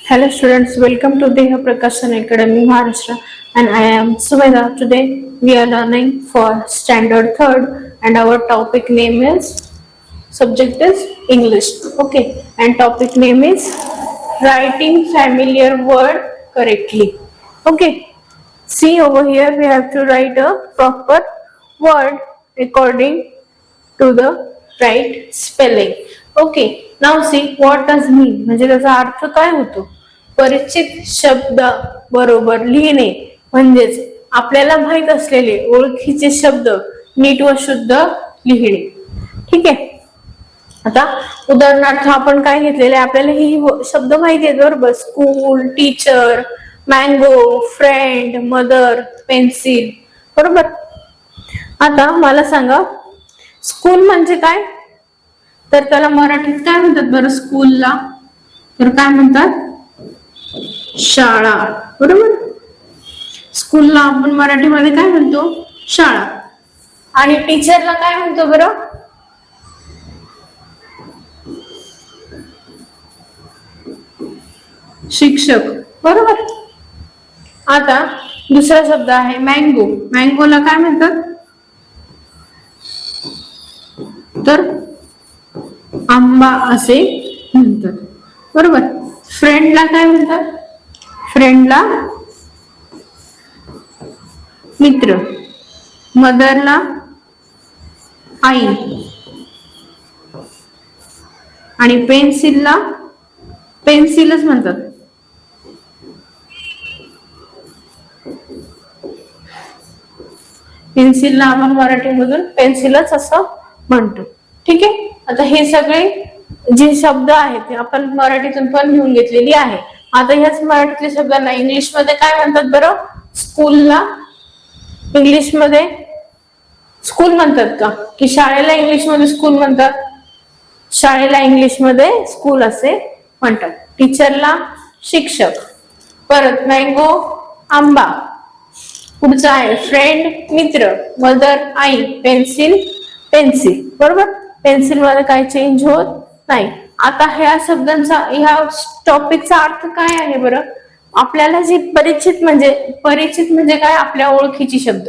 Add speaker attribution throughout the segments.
Speaker 1: Hello students, welcome to Deha Prakashan Academy Maharashtra and I am Sumedha. Today we are learning for standard 3rd and our topic name is subject is English. Okay, and topic name is writing familiar word correctly. Okay, see over here we have to write a proper word according to the right spelling. Okay, now see what does mean म्हणजे त्याचा अर्थ काय होतो. परिचित शब्द बरोबर लिहिणे म्हणजेच आपल्याला माहित असलेले ओळखीचे शब्द नीट व शुद्ध लिहिणे. ठीक आहे. आता उदाहरणार्थ आपण काय घेतलेले आपल्याला ही शब्द माहिती आहेत बरोबर. School, teacher, mango, friend, mother, pencil. बरोबर. आता मला सांगा स्कूल म्हणजे काय. तर त्याला मराठीत काय म्हणतात बरं. स्कूलला तर काय म्हणतात शाळा. बरोबर. स्कूलला आपण मराठीमध्ये काय म्हणतो शाळा. आणि टीचरला काय म्हणतो बरं शिक्षक. बरोबर. आता दुसरा शब्द आहे मँगो. मँगोला काय म्हणतात तर आंबा असे म्हणतात. बरोबर. फ्रेंडला काय म्हणतात. फ्रेंडला मित्र. मदरला आई. आणि पेन्सिलला पेन्सिलच म्हणतात. पेन्सिलला आपण मराठीमधून पेन्सिलच असं म्हणतो. ठीक आहे. आता हे सगळे जे शब्द आहेत ते आपण मराठीतून पण घेऊन घेतलेली आहे. आता ह्याच मराठीतल्या शब्दांना इंग्लिश मध्ये काय म्हणतात बरं. स्कूलला इंग्लिश मध्ये स्कूल म्हणतात का की शाळेला इंग्लिश मध्ये स्कूल म्हणतात. शाळेला इंग्लिश मध्ये स्कूल असे म्हणतात. टीचरला शिक्षक. परत मँगो आंबा. पुढचा आहे फ्रेंड मित्र. मदर आई. Pencil pencil. बरोबर. पेन्सिल मध्ये काही चेंज होत नाही. आता ह्या शब्दांचा ह्या टॉपिकचा अर्थ काय आहे बरं. आपल्याला जे परिचित म्हणजे काय आपल्या ओळखीची शब्द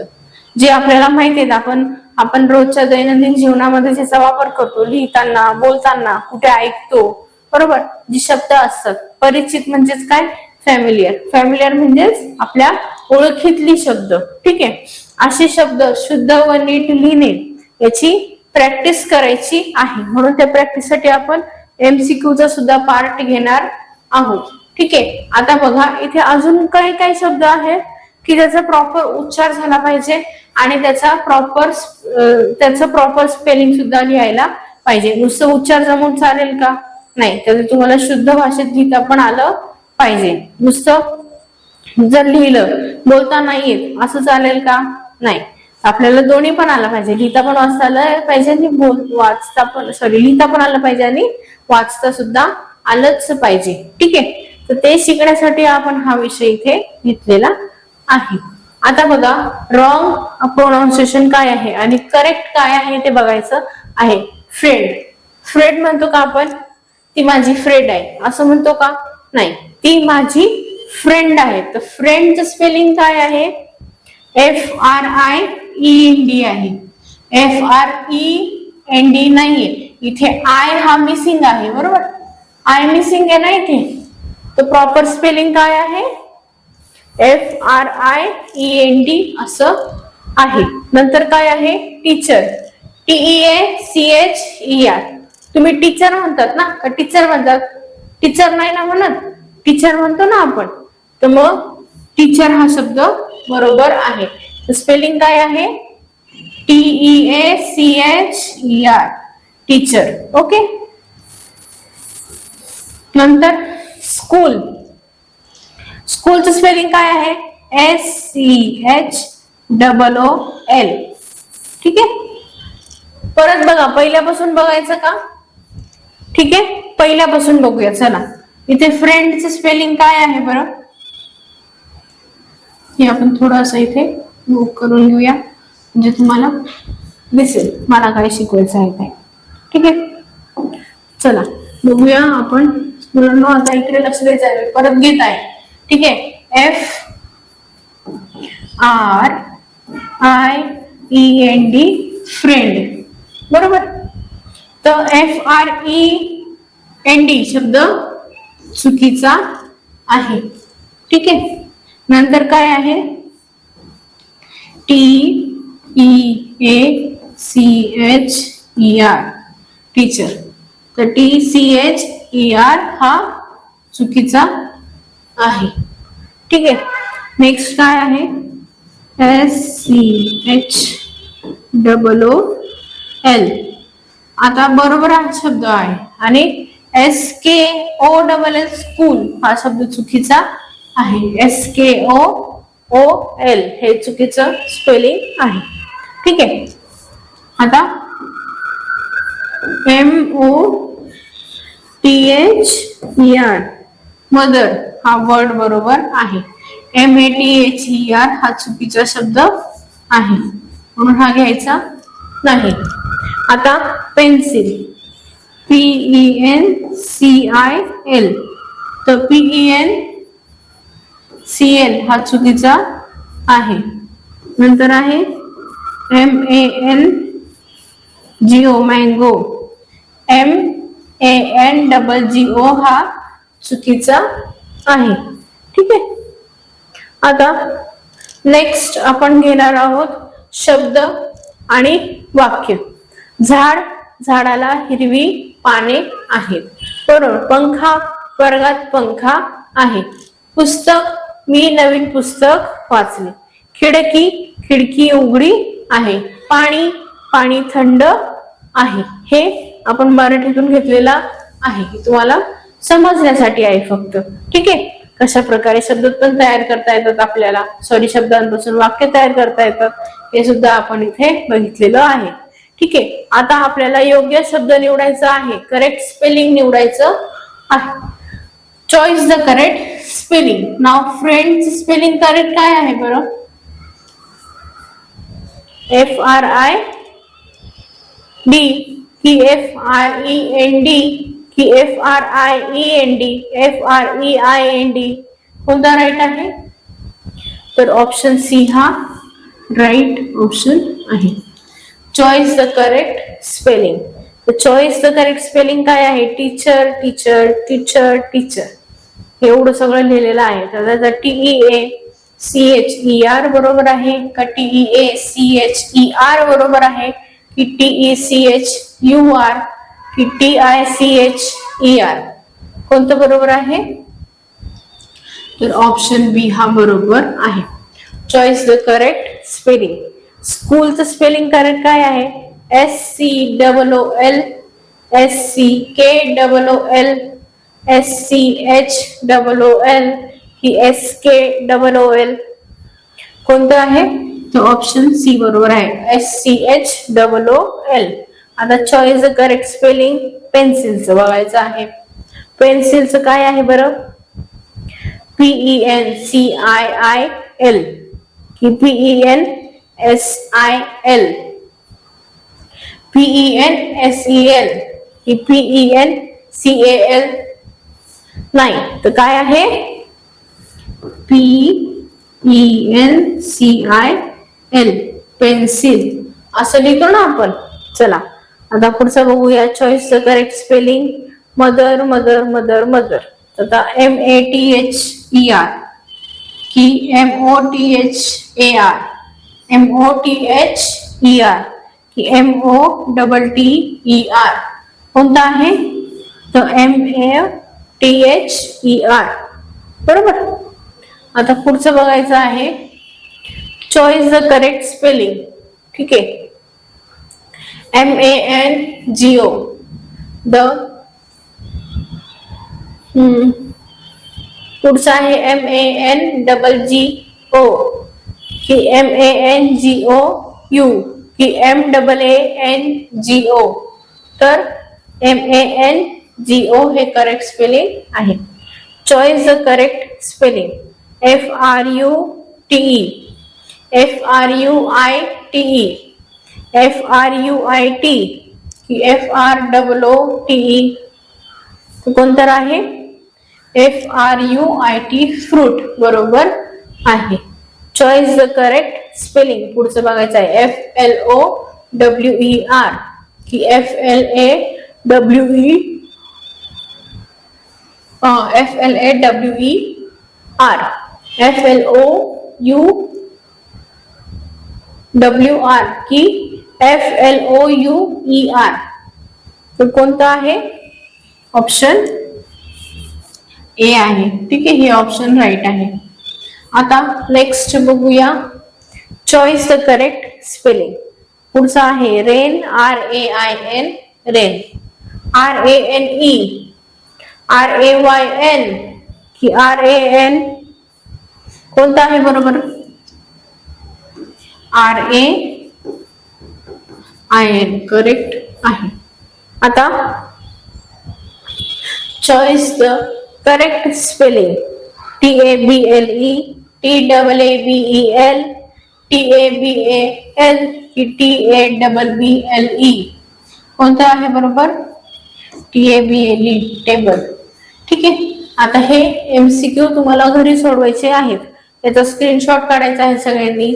Speaker 1: जे आपल्याला माहिती आहेत. आपण रोजच्या दैनंदिन जीवनामध्ये ज्याचा वापर करतो लिहिताना बोलताना कुठे ऐकतो. बरोबर. जी शब्द असतात परिचित म्हणजेच काय फॅमिलियर. फॅमिलियर म्हणजेच आपल्या ओळखीतली शब्द. ठीक आहे. असे शब्द शुद्ध व नीट लिहिणे याची प्रॅक्टिस करायची आहे. म्हणून त्या प्रॅक्टिससाठी आपण MCQ चा सुद्धा पार्ट घेणार आहोत. ठीक आहे. आता बघा इथे अजून काही शब्द आहेत की त्याचा प्रॉपर उच्चार झाला पाहिजे आणि त्याचा प्रॉपर स्पेलिंग सुद्धा लिहायला पाहिजे. नुसतं उच्चार जमून चालेल का नाही. तर तुम्हाला शुद्ध भाषेत लिहिता पण आलं पाहिजे. नुसतं जर लिहिलं बोलता नाही येत असं चालेल का नाही. आपल्याला दोन्ही पण आलं पाहिजे. लिहिता पण वाचता आलं पाहिजे आणि लिहिता पण आलं पाहिजे आणि वाचता सुद्धा आलंच पाहिजे. ठीक आहे. तर ते शिकण्यासाठी आपण हा विषय इथे घेतलेला आहे. आता बघा रॉंग प्रोनाउन्सिएशन काय आहे आणि करेक्ट काय आहे ते बघायचं आहे. फ्रेंड. फ्रेंड म्हणतो का आपण ती माझी फ्रेंड आहे असं म्हणतो का नाही. ती माझी फ्रेंड आहे. तर फ्रेंडचं स्पेलिंग काय आहे FRIEND आहे. FREND नाहीये. इथे आय हा मिसिंग आहे. बरोबर. आय मिसिंग आहे ना इथे. तर प्रॉपर स्पेलिंग काय आहे FRIEND असं आहे. नंतर काय आहे टीचर. TEACHER. तुम्ही टीचर म्हणतात ना का टीचर म्हणतात. टीचर नाही ना म्हणत. टीचर म्हणतो ना आपण. तर मग टीचर हा शब्द बरोबर आहे. स्पेलिंग काय आहे TEACHER टीचर. ओके. नंतर स्कूल. स्कूलचं स्पेलिंग काय आहे SCHOOL. ठीक आहे. परत बघा पहिल्यापासून बघायचं का. ठीक आहे. पहिल्यापासून बघूया चला. इथे फ्रेंडचं स्पेलिंग काय आहे बरं. हे आपण थोडंसं इथे मूव करून घेऊया म्हणजे तुम्हाला दिसेल मला काय शिकवायचं आहे काय. ठीक आहे. चला बघूया आपण मुलांना आता इकडे लक्ष द्यायचं आहे, परत घेत आहे. ठीक आहे. FRIEND फ्रेंड, बरोबर. तर FREND शब्द चुकीचा आहे. ठीक आहे. नंतर काय आहे, TEACHER टीचर. तर TCHER हा चुकीचा आहे. ठीक आहे. नेक्स्ट काय आहे, SCHOOL. आता बरोबर हा शब्द आहे. आणि SKOLL स्कूल हा शब्द चुकीचा आहे. SKOOL हे चुकीचं स्पेलिंग आहे. ठीक आहे. आता MOTHER मदर हा वर्ड बरोबर आहे. MATHER हा चुकीचा शब्द आहे, म्हणून हा घ्यायचा नाही. आता पेन्सिल, PENCIL. तर PENCL हा चुकीचा आहे. नंतर आहे MANGO मँगो. MANGO हा चुकीचा आहे. ठीक आहे. आता नेक्स्ट आपण घेणार आहोत शब्द आणि वाक्य. झाड, झाडाला हिरवी पाने आहेत. बरोबर. पंखा, वर्गात पंखा आहे. पुस्तक, मी नवीन पुस्तक वाचले. खिडकी, खिडकी उघडी आहे. पाणी, पाणी थंड आहे. हे आपण मराठीतून घेतलेला आहे, तुम्हाला समजण्यासाठी आहे फक्त. ठीक आहे. कशा प्रकारे शब्द पण तयार करता येतात आपल्याला, शब्दांपासून वाक्य तयार करता येतात, हे सुद्धा आपण इथे बघितलेलं आहे. ठीक आहे. आता आपल्याला योग्य शब्द निवडायचा आहे, करेक्ट स्पेलिंग निवडायचं आहे. Choice the correct spelling. नाव फ्रेंडचं स्पेलिंग करेक्ट काय आहे बरं? FRID की FREND की FRIEND, FREIND कोणता राईट आहे? तर ऑप्शन सी हा राईट ऑप्शन आहे. Choice the correct spelling. Choice the correct spelling काय आहे? टीचर, टीचर, टीचर, टीचर, एवढं सगळं लिहिलेलं आहे. तर त्याचा TEACHER बरोबर आहे का TEACHER बरोबर आहे की TECHUR की TICHER? कोणतं बरोबर आहे? तर ऑप्शन बी हा बरोबर आहे. Choice the correct spelling. स्कूलचं स्पेलिंग करेक्ट काय आहे? SCOOL, SCKOOL, SCHOOL की SKOOL? कोणतं आहे? तर ऑप्शन सी बरोबर आहे, SCHOOL. आता चॉईस द करेक्ट स्पेलिंग पेन्सिलचं बघायचं आहे. पेन्सिलचं काय आहे बरं? PENCIL की PENSIL, PENSEL की PENCAL? नाही. तर काय आहे? PENCIL पेन्सिल असं लिहितो ना आपण. चला आता पुढचं बघूया. Choice the correct spelling. Mother, mother, mother, mother. आता MATHER की MOTHER, MOTHER की MOTTER? कोणता आहे? तर MATHER बरोबर. आता पुढचं बघायचं आहे. Choice the correct spelling. ठीक आहे. MANGO the. पुढचं आहे MANGGO की MANGOU की MAANGO? तर MANGO हे करेक्ट स्पेलिंग आहे. Choice the correct spelling. FRUTE, FRUITE, FRUIT की FROOTE? कोणतं आहे? FRUIT फ्रूट बरोबर आहे. Choice the correct spelling. पुढचं बघायचं आहे FLOWER की FLAWER FLOUWR की FLOUER. तर कोणतं आहे? ऑप्शन ए आहे. ठीक आहे, हे ऑप्शन राईट आहे. आता नेक्स्ट बघूया चॉईस द करेक्ट स्पेलिंग. पुढचा आहे rain RAIN rain RANE RAYN की RAN. कोणता आहे बरोबर? RAIN करेक्ट आहे. आता choice the correct spelling. TABLE TAABEL TABAL की TABBLE. कोणतं आहे बरोबर? TABLE table. ठीक आहे. आता हे MCQ तुम्हाला घरी सोडवायचे आहेत. त्याचा स्क्रीनशॉट काढायचा आहे सगळ्यांनी.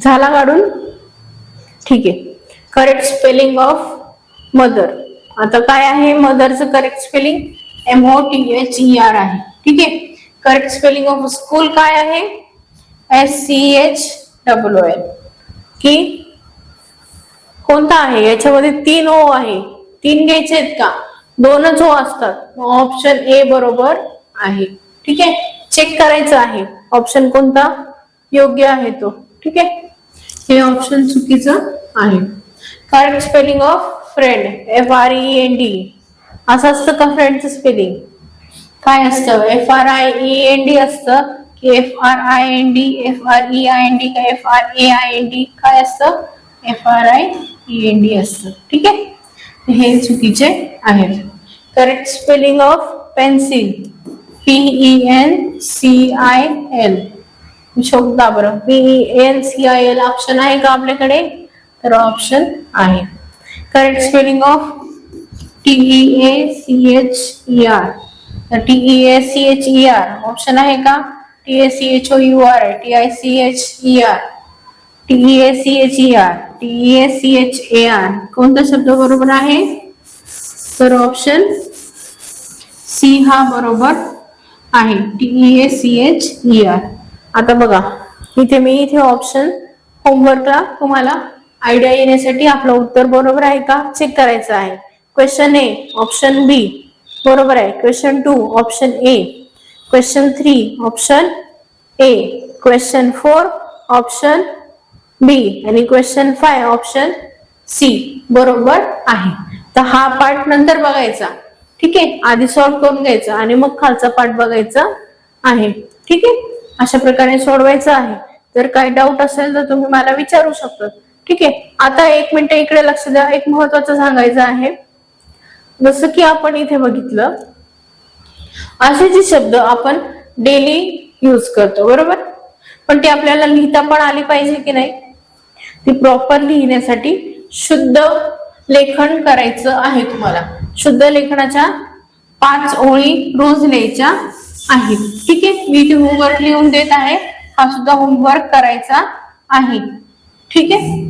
Speaker 1: झाला काढून? ठीक आहे. Correct spelling of mother. आता काय आहे मदरचं करेक्ट स्पेलिंग? MOTHER आहे. ठीक आहे. करेक्ट स्पेलिंग ऑफ स्कूल काय आहे? SCHOOL की कोणता आहे? याच्यामध्ये 3 O आहे. 3 घ्यायचे आहेत का? 2च O असतात. ऑप्शन ए बरोबर आहे. ठीक आहे. चेक करायचं आहे ऑप्शन कोणता योग्य आहे तो. ठीक आहे. हे ऑप्शन चुकीचं आहे. Correct spelling of friend FREND. असं असतं का फ्रेंडचं स्पेलिंग? काय असतं? FRIEND असतं की FRIND FREIND का FRAIND? काय असतं? FRIEND असतं. ठीक आहे. हे चुकीचे आहेत. Correct spelling of pencil PENCIL. शोधा बरं. PENCIL ऑप्शन आहे का आपल्याकडे? तर ऑप्शन आहे. Correct spelling of TEACHER. तर TEACHER ऑप्शन आहे का? TACHOUR TICHER TEACHER TEACHAR. कोणता शब्द बरोबर आहे? तर ऑप्शन सी हा बरोबर आहे. TEACHER. आता बघा इथे ऑप्शन होमवर्कला तुम्हाला आयडिया येण्यासाठी आपलं उत्तर बरोबर आहे का चेक करायचं आहे. क्वेश्चन ए ऑप्शन बी बरोबर आहे. Question 2 option A. Question 3 option A. Question 4 option B आणि क्वेश्चन 5 ऑप्शन सी बरोबर आहे. तर हा पार्ट नंतर बघायचा. ठीक आहे. आधी सॉल्व्ह करून घ्यायचा आणि मग खालचा पार्ट बघायचा आहे. ठीक आहे. अशा प्रकारे सोडवायचं आहे. जर काही डाऊट असेल तर तुम्ही मला विचारू शकता. ठीक आहे. आता 1 मिनिट इकडे लक्ष द्या. एक महत्वाचं सांगायचं आहे. जसं की आपण इथे बघितलं असे जे शब्द आपण डेली यूज करतो बरोबर, पण ते आपल्याला लिहिता पण आली पाहिजे की नाही. ती प्रॉपर लिहिण्यासाठी शुद्ध लेखन करायचं आहे तुम्हाला. शुद्ध लेखनाच्या 5 ओळी रोज लिहायच्या आहेत. ठीक आहे. मी इथे होमवर्क लिहून देत आहे. हा सुद्धा होमवर्क करायचा आहे. ठीक आहे.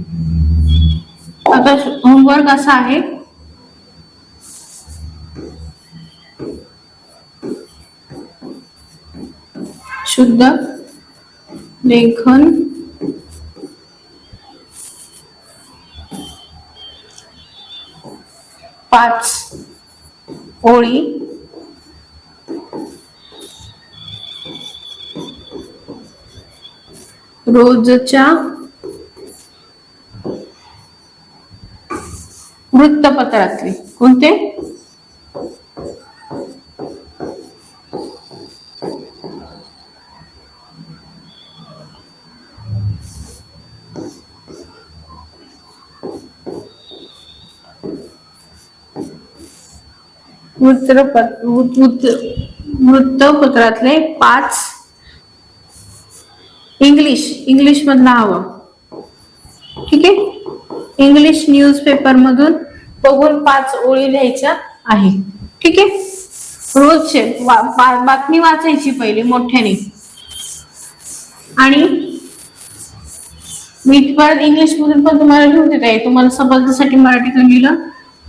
Speaker 1: आता होमवर्क असा आहे शुद्ध लेखन पाच ओळी रोजच्या वृत्तपत्रातले. कोणते? वृत्तपत्रातले 5 इंग्लिश मधला हवं. ठीक आहे, इंग्लिश न्यूजपेपर मधून बघून 5 ओळी लिहायच्या आहे. ठीक आहे, रोजचे बातमी वाचायची पहिले मोठ्याने. आणि मी परत इंग्लिश मधून पण तुम्हाला लिहून देत आहे. तुम्हाला समजण्यासाठी मराठीतून लिहिलं.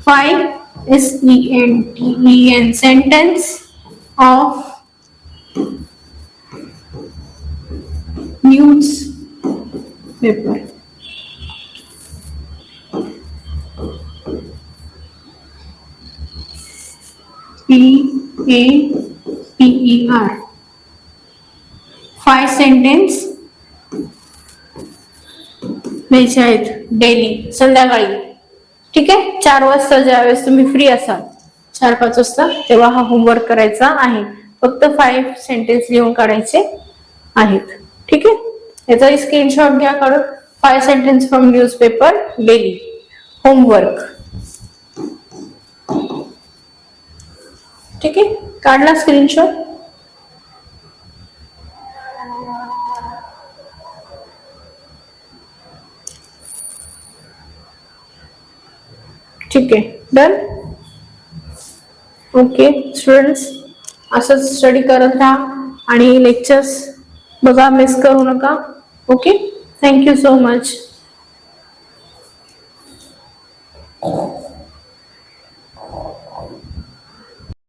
Speaker 1: 5 sentence of news paper. PAPER 5 sentence लिहायचे आहेत डेली संध्याकाळी. ठीक आहे, 4 वाजता ज्यावेळेस तुम्ही फ्री असाल 4-5 वाजता तेव्हा हा होमवर्क करायचा आहे. फक्त 5 सेंटेन्स लिहून काढायचे आहेत. ठीक आहे, याचा स्क्रीनशॉट घ्या काढून. 5 sentence from newspaper daily homework. ठीक आहे, काढला स्क्रीनशॉट. ठीक आहे, डन. ओके स्टुडंट्स, असंच स्टडी करत राहा आणि लेक्चर्स बघा, मिस करू नका. Okay, thank you so much.